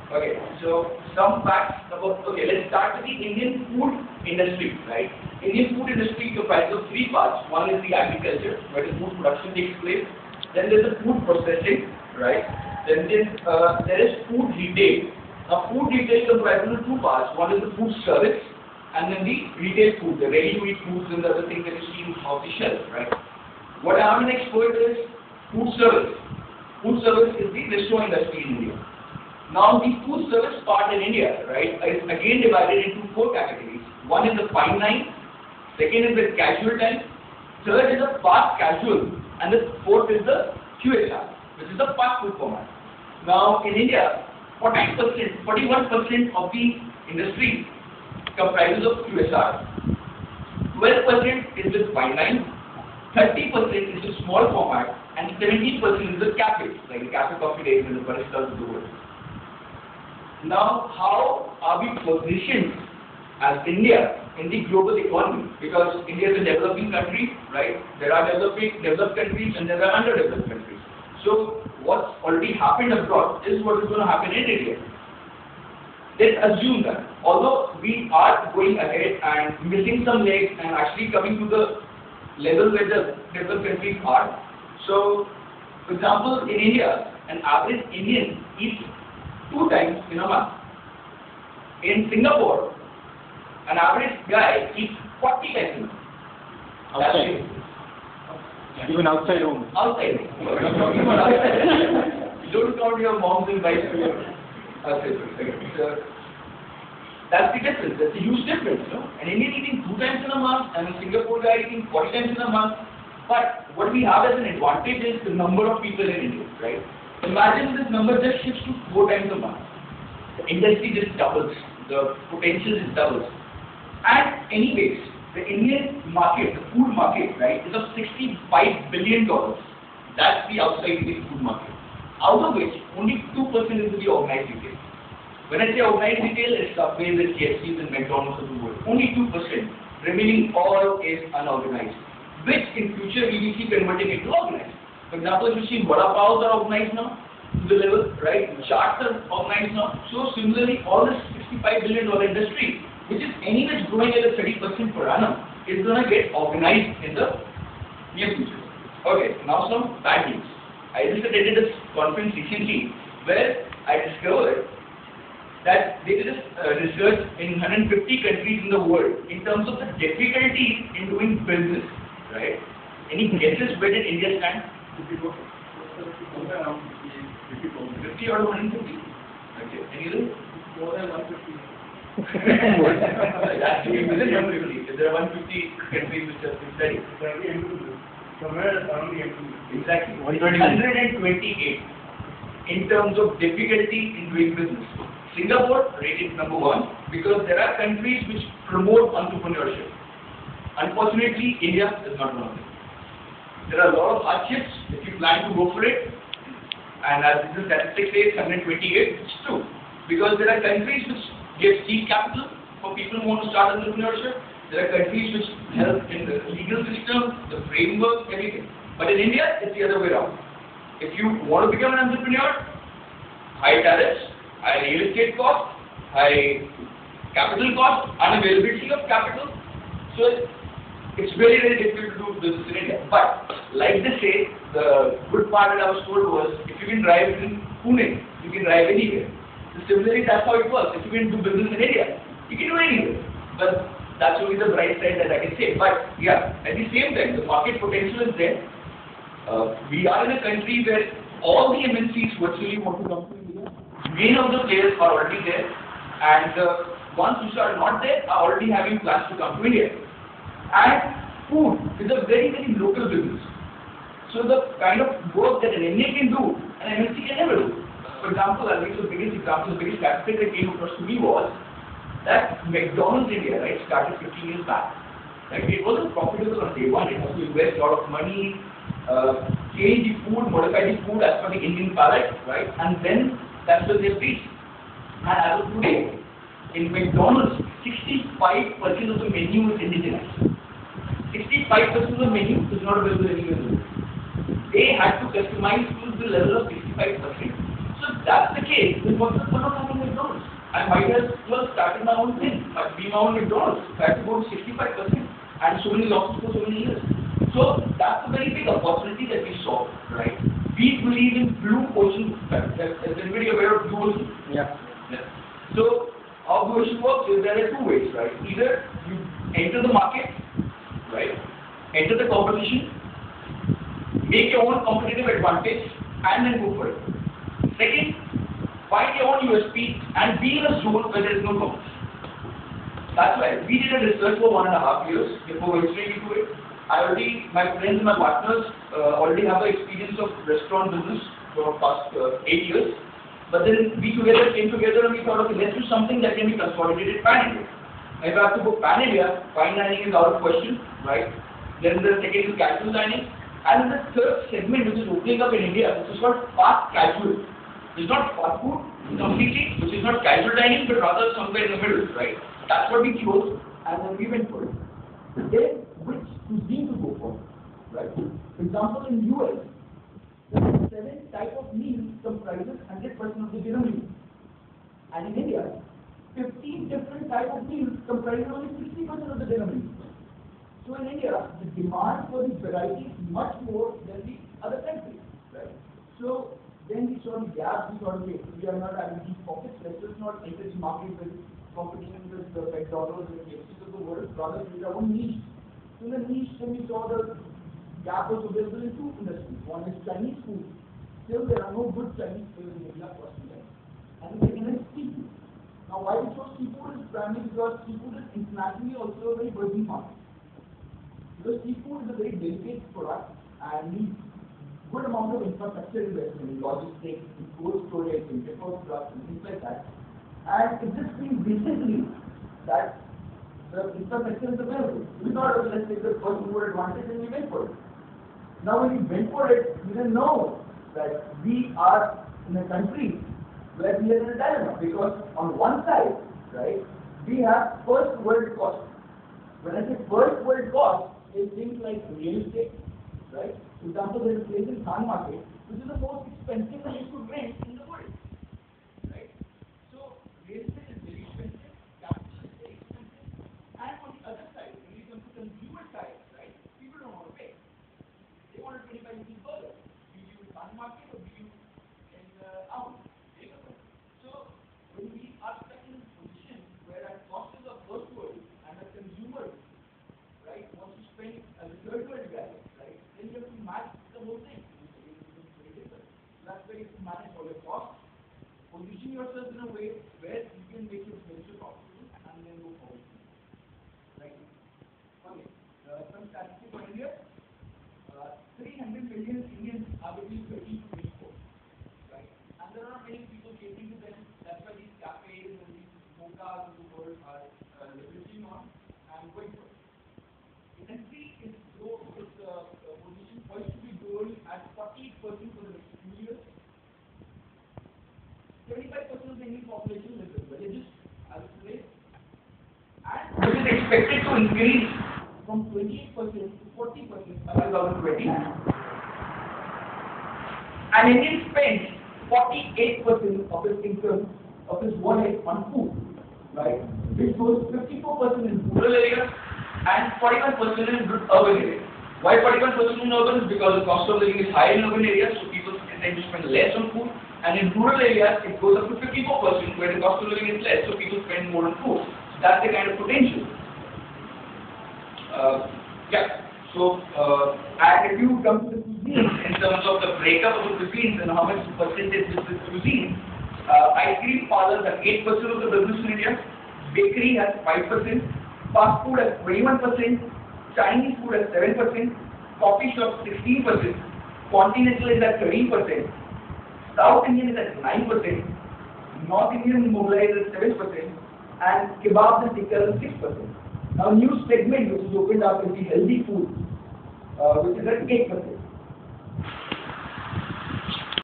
Okay, so some facts about, okay, let's start with the Indian food industry, right? Indian food industry comprises of three parts. One is the agriculture, where the food production takes place. Then there's the food processing, right? There is food retail. Now, food retail comprises of two parts. One is the food service, and then the retail food, the ready-to-eat foods and the other things that you see off the shelf, right? What I'm an expert is food service. Food service is the restaurant industry in India. Now, the food service part in India, right, is again divided into four categories. One is the fine line, second is the casual time, third is the fast casual, and the fourth is the QSR, which is the fast food format. Now, in India, 41% of the industry comprises of QSR, 12% is the fine line, 30% is the small format, and 17% is the cafes, like the cafe coffee days and the baristas of the world. Now, how are we positioned as India in the global economy? Because India is a developing country, right? There are developed countries and there are underdeveloped countries. So, what's already happened abroad is what is going to happen in India. Let's assume that, although we are going ahead and missing some legs and actually coming to the level where the developed countries are. So, for example, in India, an average Indian eats 2 times in a month. In Singapore, an average guy eats 40 times in a month. Outside. Even outside home. Outside. Don't count your moms and wives to your outside. So, that's the difference. That's a huge difference. An Indian eating 2 times in a month and a Singapore guy eating 40 times in a month. But what we have as an advantage is the number of people in India, right? Imagine this number just shifts to 4 times a month. The industry just doubles. The potential just doubles. And anyways, the Indian market, the food market, right, is of $65 billion. That's the outside Indian food market. Out of which, only 2% is the organized retail. When I say organized retail, it's Subways and KFCs and McDonald's of the world. Only 2%. Remaining all is unorganized. Which in future we will see converting into organized. For example, you see vada pavs are organized now to the level, right? Chaats are organized now. So similarly, all this $65 billion industry, which is anyways growing at a 30% per annum, is going to get organized in the near future. Okay, now some bad news. I just attended a conference recently where I discovered that they did research in 150 countries in the world in terms of the difficulties in doing business, right? Any guesses where did India stand? 50 out of 150. Okay. Any other? More than 150. Actually, within 150. There are 150 countries which have been studied. Somewhere around the Exactly. 128 in terms of difficulty in doing business. Singapore rated number 1 because there are countries which promote entrepreneurship. Unfortunately, India is not one of them. There are a lot of hardships if you plan to go for it, and as the statistics say, 128, it's true. Because there are countries which give seed capital for people who want to start entrepreneurship. There are countries which help in the legal system, the framework, everything. But in India, it's the other way around. If you want to become an entrepreneur, high tariffs, high real estate cost, high capital cost, unavailability of capital. So it's very, very difficult to do business in India. But, like they say, the good part that I was told was, if you can drive in Pune, you can drive anywhere. So similarly, that's how it works. If you can do business in India, you can do anywhere. But that's only the bright side that I can say. But, yeah, at the same time, the market potential is there. We are in a country where all the MNCs virtually want to come to India. Many of the players are already there. And the ones which are not there are already having plans to come to India. And food is a very, very local business. So the kind of work that an Indian can do, an MNC can never do. For example, I'll give you the biggest example, the biggest statistic that came across to me was that McDonald's India, right, started 15 years back. Right? It wasn't profitable on day one. It has to invest a lot of money, change the food, modify the food as per the Indian palate, right? And then that's when they reached. And as of today, in McDonald's, 65% of the menu is indigenous. 65% of the menu is not available anywhere in the world. They had to customize to the level of 65%. So So that's the case. Then what's the fun of having McDonald's? I might as well start my own thing, be my own McDonald's. I have to go to 65% and so many losses for so many years. So that's a very big opportunity that we saw, right? We believe in blue ocean. Is anybody aware of blue ocean? Yeah. Yeah. So how blue ocean works is there are two ways, right? Either you enter the market, right? Enter the competition, make your own competitive advantage, and then go for it. Second, find your own USP and be in a zone where there is no competition. That's why we did a research for 1.5 years before venturing into it. My friends and my partners already have the experience of restaurant business for the past 8 years. But then we came together and we thought, okay, let's do something that can be consolidated pan-India. If I have to go pan-India, fine dining is out of question, right? Then the second is casual dining. And the third segment which is opening up in India, which is called fast casual. It's not fast food completely, which is not casual dining, but rather somewhere in the middle, right? That's what we chose, and then we went for it. Then, which cuisine to go for, right? For example, in US, there are 7 types of meals comprises 100% of the dinner meal. And in India, 15 different types of meals comprises only 60% of the dinner meal. So in India, the demand for this variety is much more than the other countries, right? So then we saw the gap, we thought, okay, we are not having these pockets, let's just not enter the market with competition with the McDonald's and the KFCs of the world, rather we have our own niche. So in the niche, then we saw the gap was available in 2 industries. One is Chinese food. Still there are no good Chinese food in India, personally. And the second is seafood. Now why we chose seafood is primarily because seafood is internationally also a very burgeoning market. Because seafood is a very delicate product and needs good amount of infrastructure investment in logistics, in cold storage, in depot production, things like that. And it just been recently that the infrastructure is available. We thought, let's take the first mover advantage and we went for it. Now when we went for it, we didn't know that we are in a country where we are in a dilemma. Because on one side, right, we have first world cost. When I say first world cost, is things like real estate, right? For example, there is a place in Khan Market, which is the most expensive place to rent in the world, right? So, real estate is very expensive, capital is very expensive, and on the other side, when you come to consumer side, right, people don't want to pay. They want a 25 rupees burger, be you in Khan Market or be you in Amu. So, when we are stuck in a position where our cost is of first world and the consumer, right, wants to spend as a third world guy, right, then you have to match the whole thing. That's where you have to manage all your costs, position yourself in a way where you can make your venture profitable and then go forward. Right? Okay. Some statistics for India. 300 million Indians are between 13 to 24. Right? And there are not many people catering to them. That's why these cafes and these mochas in the world are leveraging on and going for it. The country is position poised to be growing at 40% for the next few years. 25% of the Indian population lives in villages as of today, and it is expected to increase from 28% to 40% by 2020. And Indian spends 48% of his income, of his wallet on food, right? Which goes 54% in rural areas and 41% in urban areas. Why 41% in urban? Is because the cost of living is higher in urban areas, so people tend to spend less on food. And in rural areas, it goes up to 54%, where the cost of living is less, so people spend more on food. That's the kind of potential. And if you come to the cuisine, in terms of the breakup of the cuisines and how much percentage is this cuisine, ice cream parlors have 8% of the business in India, bakery has 5%, fast food has 21%, Chinese food has 7%, coffee shops 16%, continental is at 13%, South Indian is at 9%, North Indian Mughlai is at 7%, and kebabs and tikka is 6%. Now, new segment which is opened up is the healthy food, which is at 8%.